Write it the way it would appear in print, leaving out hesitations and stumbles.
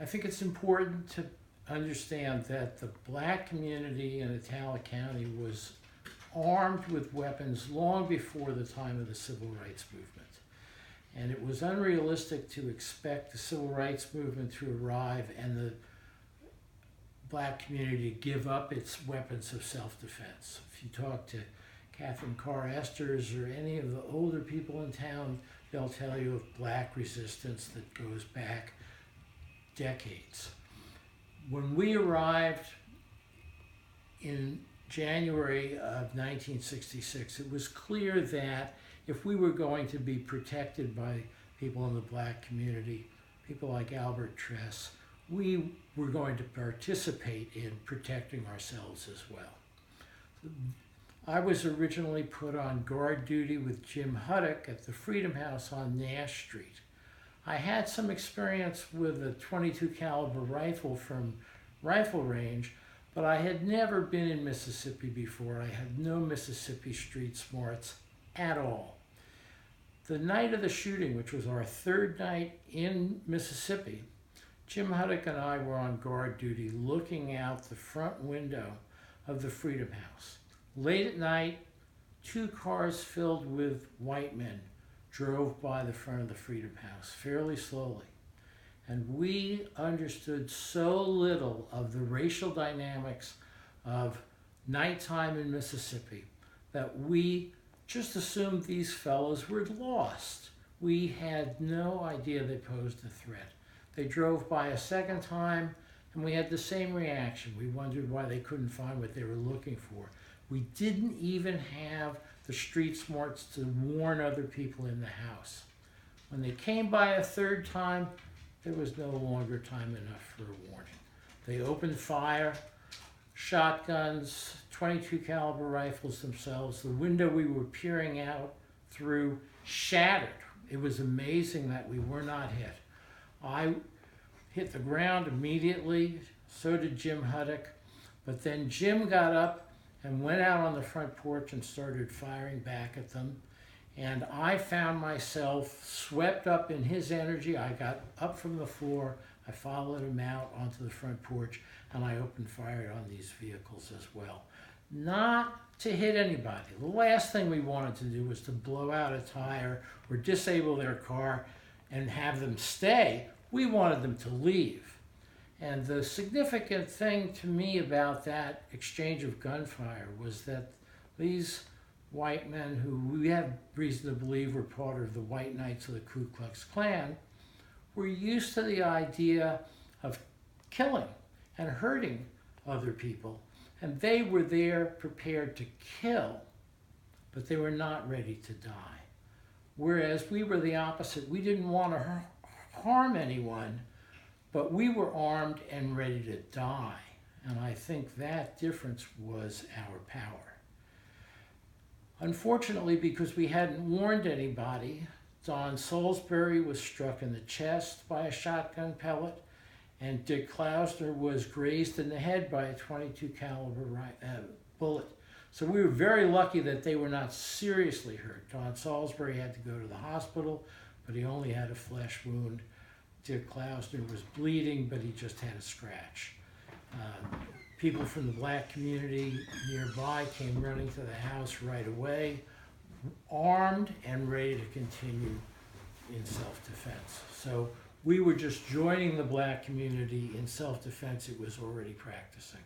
I think it's important to understand that the black community in Italic County was armed with weapons long before the time of the Civil Rights Movement. And it was unrealistic to expect the Civil Rights Movement to arrive and the black community to give up its weapons of self-defense. If you talk to Catherine Carr Esters or any of the older people in town, they'll tell you of black resistance that goes back decades. When we arrived in January of 1966, it was clear that if we were going to be protected by people in the black community, people like Albert Tress, we were going to participate in protecting ourselves as well. I was originally put on guard duty with Jim Huddock at the Freedom House on Nash Street. I had some experience with a .22 caliber rifle from rifle range, but I had never been in Mississippi before. I had no Mississippi street smarts at all. The night of the shooting, which was our third night in Mississippi, Jim Huddock and I were on guard duty looking out the front window of the Freedom House. Late at night, 2 cars filled with white men drove by the front of the Freedom House fairly slowly. And we understood so little of the racial dynamics of nighttime in Mississippi that we just assumed these fellows were lost. We had no idea they posed a threat. They drove by a second time, and we had the same reaction. We wondered why they couldn't find what they were looking for. We didn't even have the street smarts to warn other people in the house. When they came by a third time, there was no longer time enough for a warning. They opened fire, shotguns, .22 caliber rifles themselves. The window we were peering out through shattered. It was amazing that we were not hit. I hit the ground immediately, so did Jim Huddock, but then Jim got up and went out on the front porch and started firing back at them. And I found myself swept up in his energy. I got up from the floor, I followed him out onto the front porch, and I opened fire on these vehicles as well. Not to hit anybody. The last thing we wanted to do was to blow out a tire or disable their car and have them stay. We wanted them to leave. And the significant thing to me about that exchange of gunfire was that these white men, who we have reason to believe were part of the White Knights of the Ku Klux Klan, were used to the idea of killing and hurting other people. And they were there prepared to kill, but they were not ready to die. Whereas we were the opposite. We didn't want to harm anyone, but we were armed and ready to die. And I think that difference was our power. Unfortunately, because we hadn't warned anybody, Don Salisbury was struck in the chest by a shotgun pellet, and Dick Klausner was grazed in the head by a .22 caliber bullet. So we were very lucky that they were not seriously hurt. Don Salisbury had to go to the hospital, but he only had a flesh wound. Dick Klausner was bleeding, but he just had a scratch. People from the black community nearby came running to the house right away, armed and ready to continue in self-defense. So we were just joining the black community in self-defense it was already practicing.